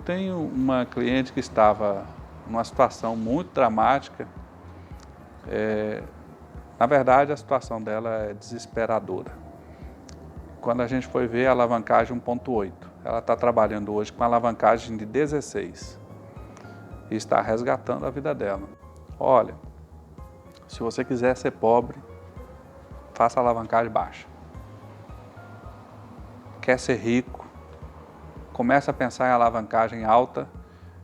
tenho uma cliente que estava numa situação muito dramática. Na verdade, a situação dela é desesperadora. Quando a gente foi ver a alavancagem 1.8, ela está trabalhando hoje com a alavancagem de 16 e está resgatando a vida dela. Olha, se você quiser ser pobre, faça alavancagem baixa. Quer ser rico, comece a pensar em alavancagem alta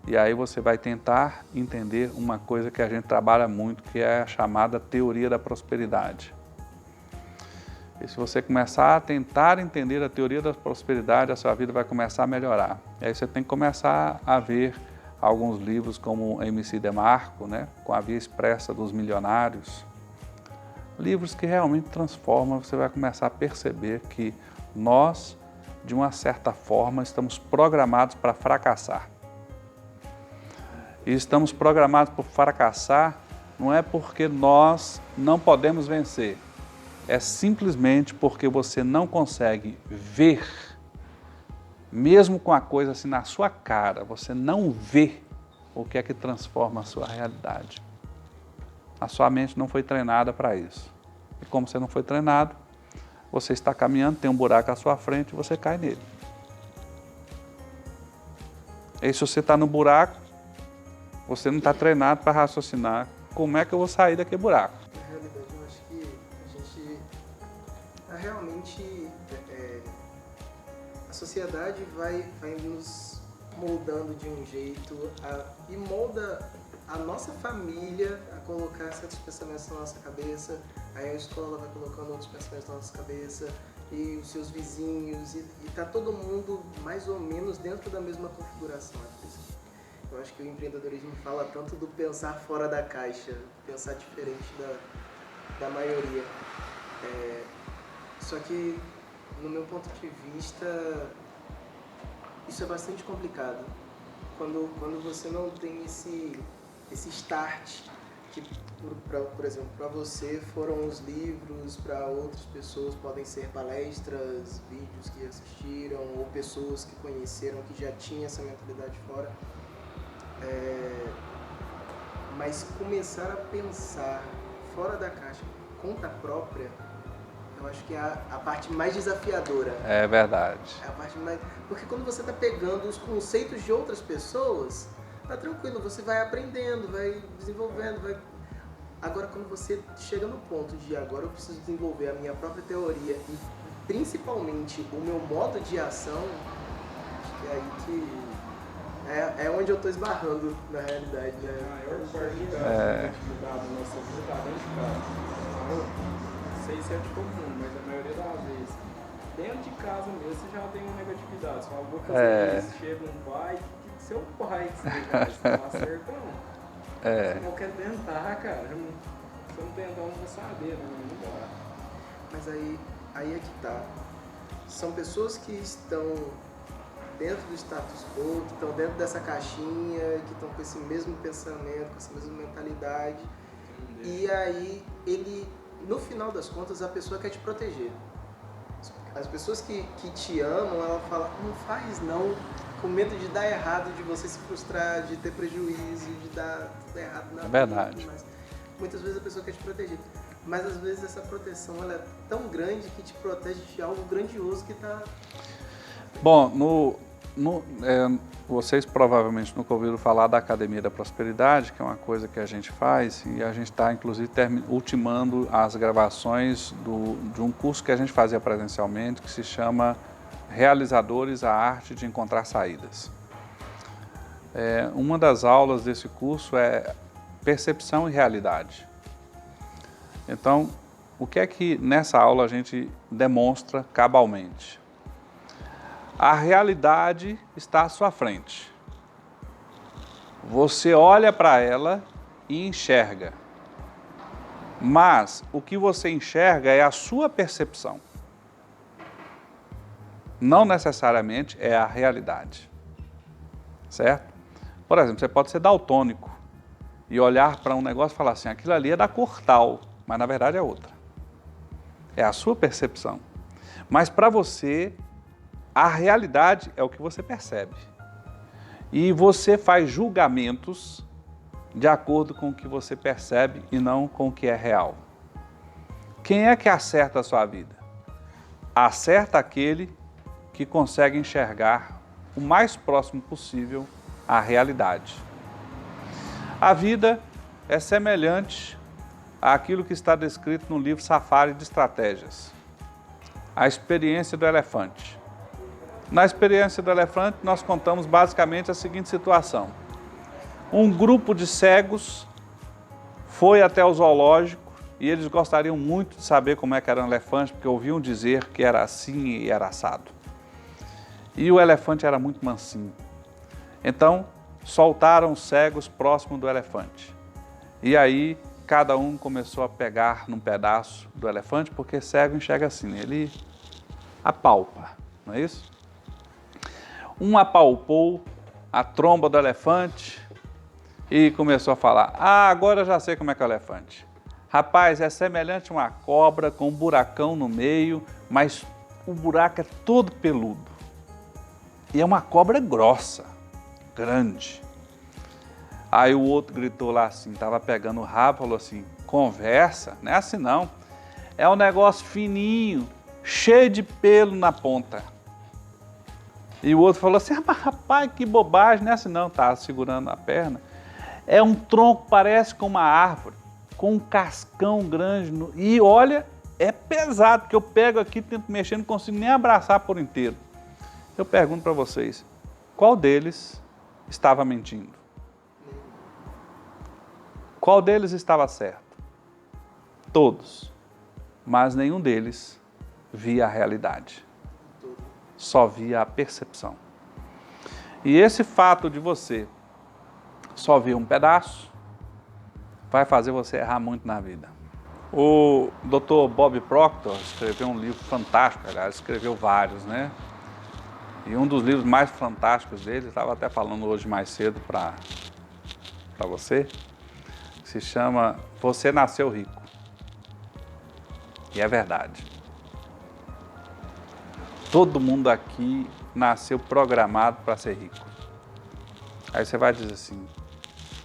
e aí você vai tentar entender uma coisa que a gente trabalha muito, que é a chamada teoria da prosperidade. E se você começar a tentar entender a teoria da prosperidade, a sua vida vai começar a melhorar. E aí você tem que começar a ver alguns livros como MC Demarco, né, com a Via Expressa dos Milionários. Livros que realmente transformam, você vai começar a perceber que nós, de uma certa forma, estamos programados para fracassar. E estamos programados para fracassar não é porque nós não podemos vencer, é simplesmente porque você não consegue ver, mesmo com a coisa assim na sua cara, você não vê o que é que transforma a sua realidade. A sua mente não foi treinada para isso. E como você não foi treinado, você está caminhando, tem um buraco à sua frente e você cai nele. E se você está no buraco, você não está treinado para raciocinar como é que eu vou sair daquele buraco. Na realidade, eu acho que a gente realmente a sociedade vai nos moldando de um jeito e molda a nossa família a colocar certos pensamentos na nossa cabeça, aí a escola vai colocando outros pensamentos na nossa cabeça e os seus vizinhos e tá todo mundo mais ou menos dentro da mesma configuração. Eu acho que o empreendedorismo fala tanto do pensar fora da caixa, pensar diferente da maioria. Só que, no meu ponto de vista, isso é bastante complicado. Quando você não tem esse start, que, por exemplo, para você foram os livros, para outras pessoas podem ser palestras, vídeos que assistiram, ou pessoas que conheceram, que já tinham essa mentalidade fora. Mas começar a pensar fora da caixa, conta própria, eu acho que é a parte mais desafiadora. É verdade. É a parte mais... Porque quando você está pegando os conceitos de outras pessoas, tá tranquilo, você vai aprendendo, vai desenvolvendo, Agora, quando você chega no ponto de agora eu preciso desenvolver a minha própria teoria e principalmente o meu modo de ação, acho que é aí que é onde eu estou esbarrando na realidade, né? A maior parte da atividade da nossa vida está dentro de casa. Não sei se é de todo mundo, mas a maioria das vezes, dentro de casa mesmo, você já tem uma negatividade. Você fala, vou fazer isso, chega um pai, que seu pai que você não acerta, não. Você não quer tentar, cara. Se eu não tentar, eu não vou saber, não embora. Mas aí é que tá. São pessoas que estão dentro do status quo, que estão dentro dessa caixinha, que estão com esse mesmo pensamento, com essa mesma mentalidade. E aí, no final das contas, a pessoa quer te proteger. As pessoas que te amam, ela fala, não faz não, com medo de dar errado, de você se frustrar, de ter prejuízo, de dar tudo errado na vida. É verdade. Mas muitas vezes a pessoa quer te proteger. Mas às vezes essa proteção ela é tão grande que te protege de algo grandioso que está... Bom, vocês provavelmente nunca ouviram falar da Academia da Prosperidade, que é uma coisa que a gente faz e a gente está inclusive ultimando as gravações de um curso que a gente fazia presencialmente, que se chama Realizadores, a Arte de Encontrar Saídas. Uma das aulas desse curso é Percepção e Realidade. Então, o que é que nessa aula a gente demonstra cabalmente? A realidade está à sua frente. Você olha para ela e enxerga. Mas o que você enxerga é a sua percepção. Não necessariamente é a realidade. Certo? Por exemplo, você pode ser daltônico e olhar para um negócio e falar assim, aquilo ali é da cor tal, mas na verdade é outra. É a sua percepção. Mas para você, a realidade é o que você percebe. E você faz julgamentos de acordo com o que você percebe e não com o que é real. Quem é que acerta a sua vida? Acerta aquele que consegue enxergar o mais próximo possível à realidade. A vida é semelhante àquilo que está descrito no livro Safari de Estratégias. A experiência do elefante. Na experiência do elefante, nós contamos basicamente a seguinte situação. Um grupo de cegos foi até o zoológico e eles gostariam muito de saber como é que era um elefante, porque ouviam dizer que era assim e era assado. E o elefante era muito mansinho. Então, soltaram os cegos próximo do elefante. E aí, cada um começou a pegar num pedaço do elefante, porque cego enxerga assim, ele apalpa, não é isso? Um apalpou a tromba do elefante e começou a falar, agora eu já sei como é que é o elefante. Rapaz, é semelhante a uma cobra com um buracão no meio, mas o buraco é todo peludo. E é uma cobra grossa, grande. Aí o outro gritou lá assim, estava pegando o rabo, falou assim, conversa, não é assim não. É um negócio fininho, cheio de pelo na ponta. E o outro falou assim, rapaz, que bobagem, não é assim não, tá segurando a perna. É um tronco, parece com uma árvore, com um cascão grande. E olha, é pesado, porque eu pego aqui, tento mexer, não consigo nem abraçar por inteiro. Eu pergunto para vocês, qual deles estava mentindo? Qual deles estava certo? Todos. Mas nenhum deles via a realidade. Só via a percepção. E esse fato de você só ver um pedaço vai fazer você errar muito na vida. O Dr. Bob Proctor escreveu um livro fantástico, aliás, escreveu vários, né? E um dos livros mais fantásticos dele, estava até falando hoje mais cedo para você, se chama Você Nasceu Rico. E é verdade. Todo mundo aqui nasceu programado para ser rico. Aí você vai dizer assim,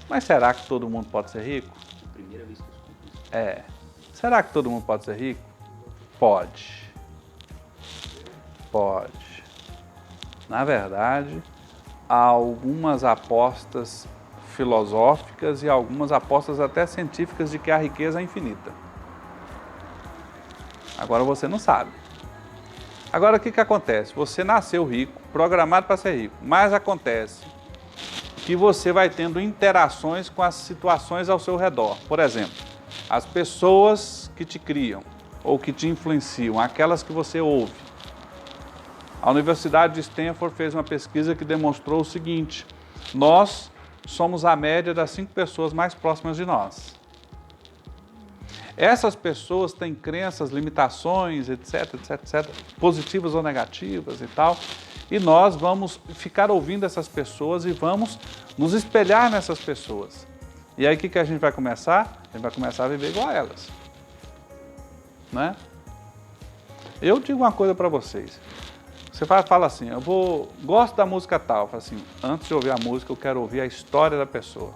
mas será que todo mundo pode ser rico? Primeira vez que eu escuto isso. Será que todo mundo pode ser rico? Pode. Pode. Na verdade, há algumas apostas filosóficas e algumas apostas até científicas de que a riqueza é infinita. Agora você não sabe. Agora o que acontece? Você nasceu rico, programado para ser rico, mas acontece que você vai tendo interações com as situações ao seu redor. Por exemplo, as pessoas que te criam ou que te influenciam, aquelas que você ouve. A Universidade de Stanford fez uma pesquisa que demonstrou o seguinte, nós somos a média das 5 pessoas mais próximas de nós. Essas pessoas têm crenças, limitações, etc, etc, etc, positivas ou negativas e tal, e nós vamos ficar ouvindo essas pessoas e vamos nos espelhar nessas pessoas. E aí o que a gente vai começar? A gente vai começar a viver igual a elas. Né? Eu digo uma coisa para vocês. Você fala assim, gosto da música tal. Fala assim, antes de ouvir a música, eu quero ouvir a história da pessoa.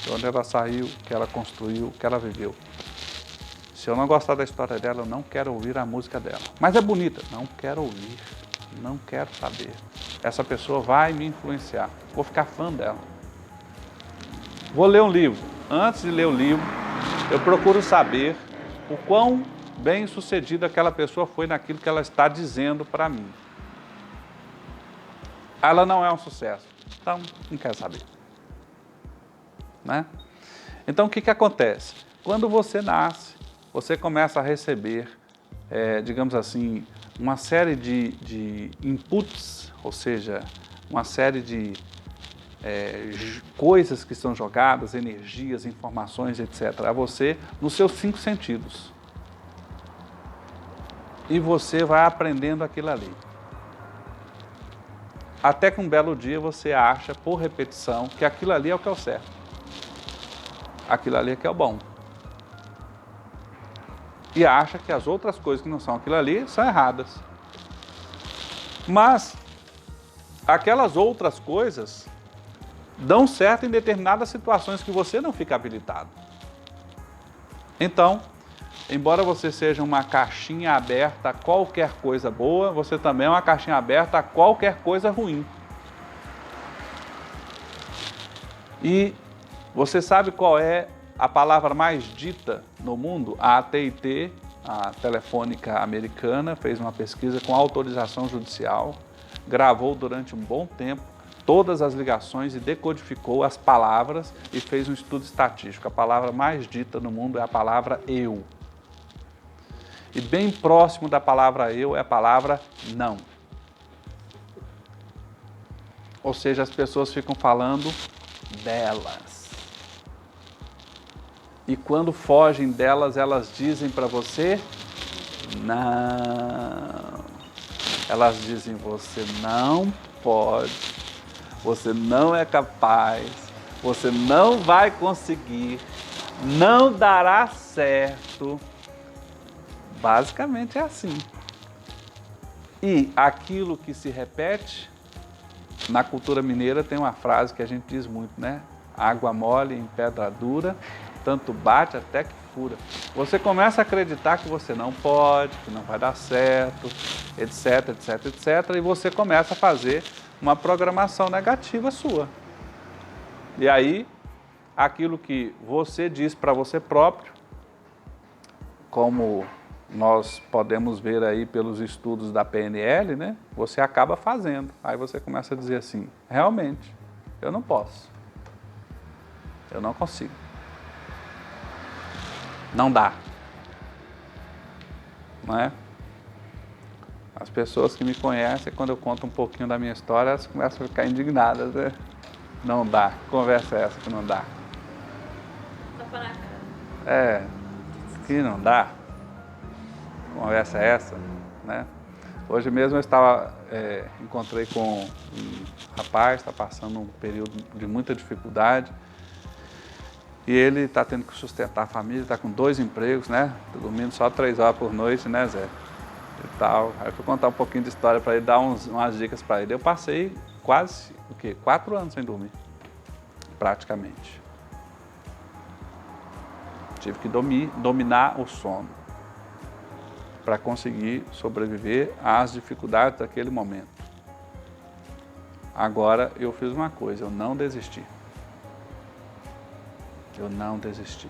De onde ela saiu, o que ela construiu, o que ela viveu. Se eu não gostar da história dela, eu não quero ouvir a música dela. Mas é bonita. Não quero ouvir. Não quero saber. Essa pessoa vai me influenciar. Vou ficar fã dela. Vou ler um livro. Antes de ler o livro, eu procuro saber o quão bem sucedida aquela pessoa foi naquilo que ela está dizendo para mim. Ela não é um sucesso. Então, não quero saber. Né? Então, o que acontece? Quando você nasce, você começa a receber, digamos assim, uma série de inputs, ou seja, uma série de coisas que são jogadas, energias, informações, etc., a você nos seus 5 sentidos. E você vai aprendendo aquilo ali. Até que um belo dia você acha, por repetição, que aquilo ali é o que é o certo. Aquilo ali é que é o bom. E acha que as outras coisas que não são aquilo ali são erradas. Mas aquelas outras coisas dão certo em determinadas situações que você não fica habilitado. Então, embora você seja uma caixinha aberta a qualquer coisa boa, você também é uma caixinha aberta a qualquer coisa ruim. E você sabe qual é a palavra mais dita no mundo? A AT&T, a Telefônica Americana, fez uma pesquisa com autorização judicial, gravou durante um bom tempo todas as ligações e decodificou as palavras e fez um estudo estatístico. A palavra mais dita no mundo é a palavra eu. E bem próximo da palavra eu é a palavra não. Ou seja, as pessoas ficam falando delas. E quando fogem delas, elas dizem para você, não. Elas dizem, você não pode, você não é capaz, você não vai conseguir, não dará certo. Basicamente é assim. E aquilo que se repete, na cultura mineira tem uma frase que a gente diz muito, né? Água mole em pedra dura, tanto bate até que fura. Você começa a acreditar que você não pode, que não vai dar certo, etc, etc, etc. E você começa a fazer uma programação negativa sua. E aí, aquilo que você diz para você próprio, como nós podemos ver aí pelos estudos da PNL, né? Você acaba fazendo. Aí você começa a dizer assim, realmente, eu não posso. Eu não consigo. Não dá. Não é? As pessoas que me conhecem, quando eu conto um pouquinho da minha história, elas começam a ficar indignadas, né? Não dá. Que conversa é essa que não dá? Tapa na cara. É, que não dá. Conversa é essa, né? Hoje mesmo eu encontrei com um rapaz, está passando um período de muita dificuldade e ele está tendo que sustentar a família, está com 2 empregos, né? Tá dormindo só 3 horas por noite, né, Zé? E tal. Aí eu fui contar um pouquinho de história para ele, dar umas dicas para ele. Eu passei quase, 4 anos sem dormir, praticamente. Tive que dominar o sono para conseguir sobreviver às dificuldades daquele momento. Agora eu fiz uma coisa, eu não desisti. Eu não desisti.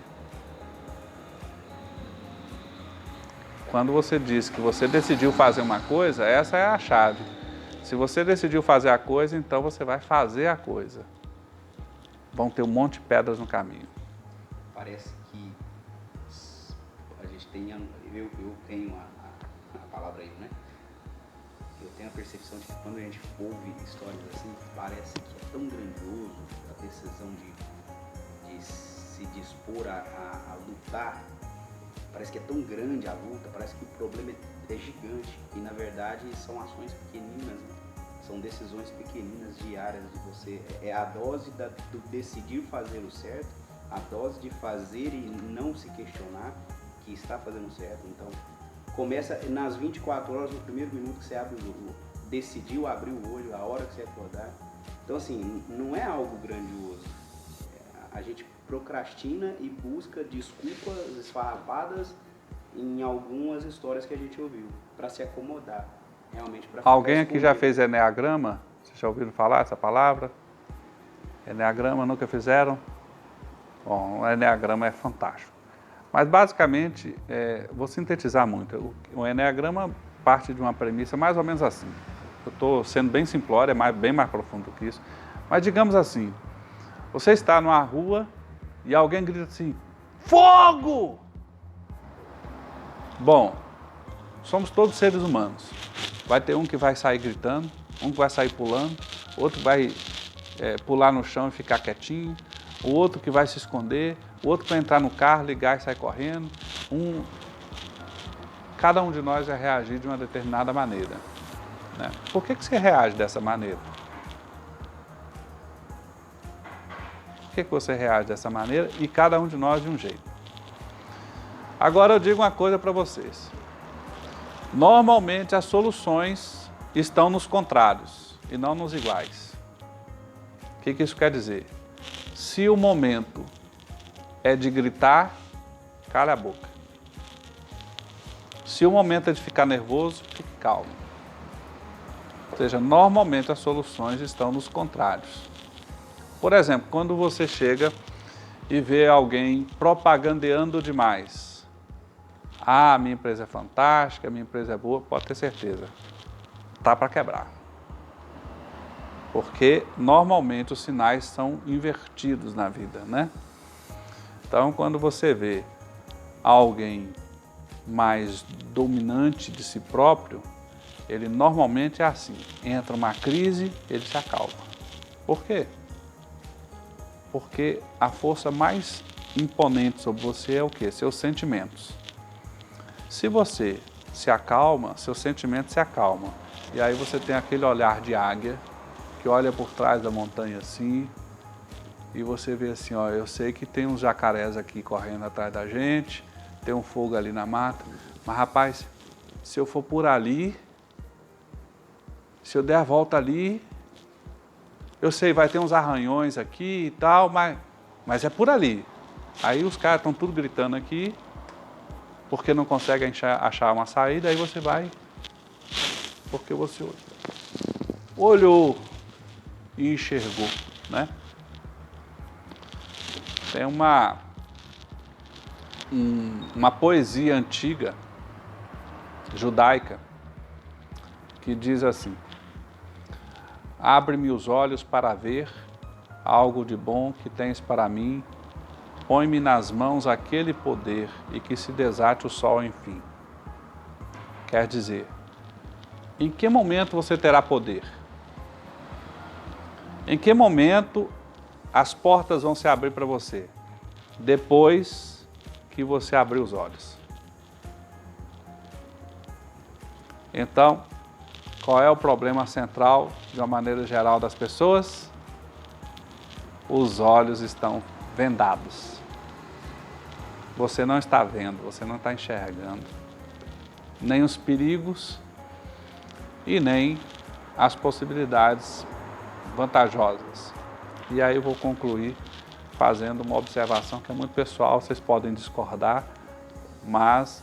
Quando você diz que você decidiu fazer uma coisa, essa é a chave. Se você decidiu fazer a coisa, então você vai fazer a coisa. Vão ter um monte de pedras no caminho. Parece que a gente tem, eu tenho a palavra aí, né? Eu tenho a percepção de que quando a gente ouve histórias assim, parece que é tão grandioso a decisão de se dispor a lutar. Parece que é tão grande a luta, parece que o problema é gigante. E na verdade são ações pequeninas, né? São decisões pequeninas, diárias de você. É a dose do decidir fazer o certo, a dose de fazer e não se questionar que está fazendo certo. Então, começa nas 24 horas, no primeiro minuto que você abre o olho, decidiu abrir o olho, a hora que você acordar. Então, assim, não é algo grandioso. A gente procrastina e busca desculpas esfarrapadas em algumas histórias que a gente ouviu, para se acomodar, realmente. Alguém aqui já fez Eneagrama? Vocês já ouviram falar essa palavra? Eneagrama nunca fizeram? Bom, o Eneagrama é fantástico. Mas basicamente, vou sintetizar muito. O Eneagrama parte de uma premissa mais ou menos assim. Eu estou sendo bem simplório, bem mais profundo do que isso. Mas digamos assim, você está numa rua e alguém grita assim, fogo! Bom, somos todos seres humanos. Vai ter um que vai sair gritando, um que vai sair pulando, outro vai pular no chão e ficar quietinho, o outro que vai se esconder, o outro que vai entrar no carro, ligar e sair correndo. Cada um de nós vai reagir de uma determinada maneira, né? Por que você reage dessa maneira? Por que você reage dessa maneira? E cada um de nós de um jeito. Agora eu digo uma coisa para vocês. Normalmente as soluções estão nos contrários e não nos iguais. O O que isso quer dizer? Se o momento é de gritar, cala a boca. Se o momento é de ficar nervoso, fique calmo. Ou seja, normalmente as soluções estão nos contrários. Por exemplo, quando você chega e vê alguém propagandeando demais. Ah, minha empresa é fantástica, minha empresa é boa, pode ter certeza. Tá para quebrar. Porque normalmente os sinais são invertidos na vida, né? Então, quando você vê alguém mais dominante de si próprio, ele normalmente é assim. Entra uma crise, ele se acalma. Por quê? Porque a força mais imponente sobre você é o quê? Seus sentimentos. Se você se acalma, seus sentimentos se acalmam. E aí você tem aquele olhar de águia, que olha por trás da montanha assim, e você vê assim, ó, eu sei que tem uns jacarés aqui correndo atrás da gente, tem um fogo ali na mata, mas rapaz, se eu for por ali, se eu der a volta ali, eu sei, vai ter uns arranhões aqui e tal, mas é por ali. Aí os caras estão tudo gritando aqui, porque não conseguem achar uma saída, aí você vai, porque você olhou e enxergou, né? Tem uma poesia antiga, judaica, que diz assim: abre-me os olhos para ver algo de bom que tens para mim, põe-me nas mãos aquele poder e que se desate o sol enfim. Quer dizer, em que momento você terá poder? Em que momento as portas vão se abrir para você? Depois que você abrir os olhos. Então, qual é o problema central, de uma maneira geral, das pessoas? Os olhos estão vendados. Você não está vendo, você não está enxergando nem os perigos e nem as possibilidades vantajosas. E aí eu vou concluir fazendo uma observação que é muito pessoal, vocês podem discordar, mas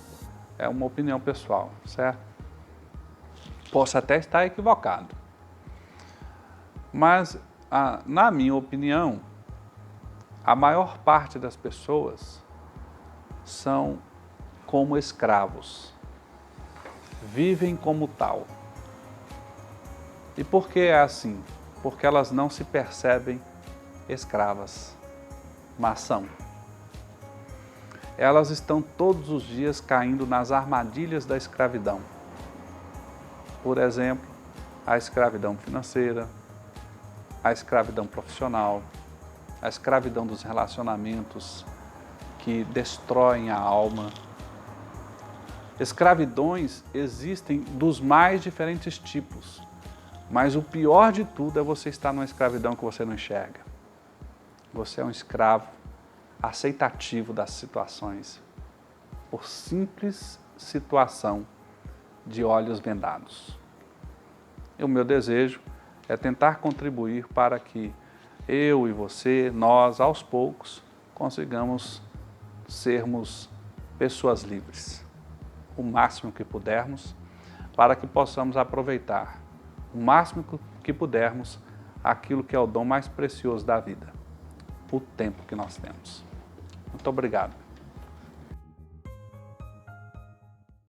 é uma opinião pessoal, certo? Posso até estar equivocado. Mas, na minha opinião, a maior parte das pessoas são como escravos. Vivem como tal. E por que é assim? Porque elas não se percebem escravas, mas são. Elas estão todos os dias caindo nas armadilhas da escravidão. Por exemplo, a escravidão financeira, a escravidão profissional, a escravidão dos relacionamentos que destroem a alma. Escravidões existem dos mais diferentes tipos, mas o pior de tudo é você estar numa escravidão que você não enxerga. Você é um escravo aceitativo das situações, por simples situação de olhos vendados. E o meu desejo é tentar contribuir para que eu e você, nós, aos poucos, consigamos sermos pessoas livres, o máximo que pudermos, para que possamos aproveitar o máximo que pudermos aquilo que é o dom mais precioso da vida, o tempo que nós temos. Muito obrigado.